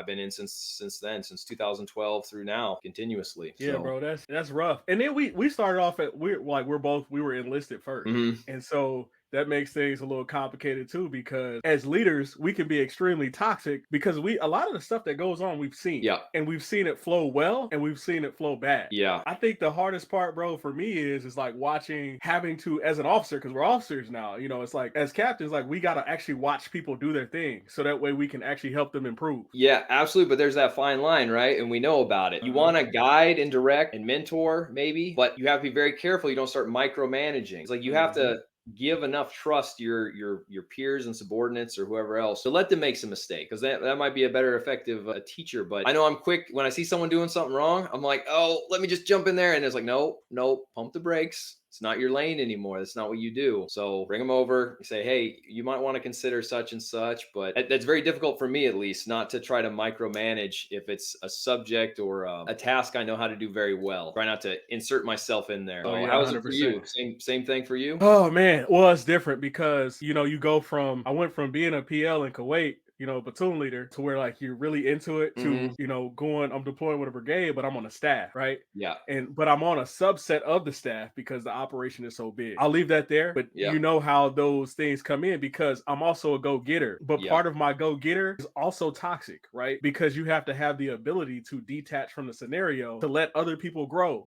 I've been in since then, since 2012 through now, continuously. Yeah, So bro, that's rough. And then we started off at we were enlisted first. mhm. And so that makes things a little complicated too, because as leaders, we can be extremely toxic because a lot of the stuff that goes on we've seen. Yeah. And we've seen it flow well and we've seen it flow bad. Yeah. I think the hardest part, bro, for me is like having to, as an officer, because we're officers now, it's like as captains, like we gotta actually watch people do their thing so that way we can actually help them improve. Yeah, absolutely. But there's that fine line, right? And we know about it. You Uh-huh. want to guide and direct and mentor, maybe, but you have to be very careful. You don't start micromanaging. It's like you have Mhm. to give enough trust to your peers and subordinates or whoever else to let them make some mistake, because that might be a better effective teacher. But I know I'm quick when I see someone doing something wrong. I'm like, oh, let me just jump in there, and it's like, no, no, pump the brakes. It's not your lane anymore. That's not what you do. So bring them over. Say, hey, you might want to consider such and such. But that's very difficult for me, at least, not to try to micromanage if it's a subject or a task I know how to do very well. Try not to insert myself in there. Oh So yeah, how is it for 100%. you? Same thing for you? Oh man, well it's different because I went from being a PL in Kuwait, platoon leader, to where like you're really into it, Hmm. to going, I'm deploying with a brigade, but I'm on a staff, right? Yeah. But I'm on a subset of the staff because the operation is so big. I'll leave that there, but Yeah. you know how those things come in because I'm also a go-getter. But Yeah. part of my go-getter is also toxic, right? Because you have to have the ability to detach from the scenario to let other people grow.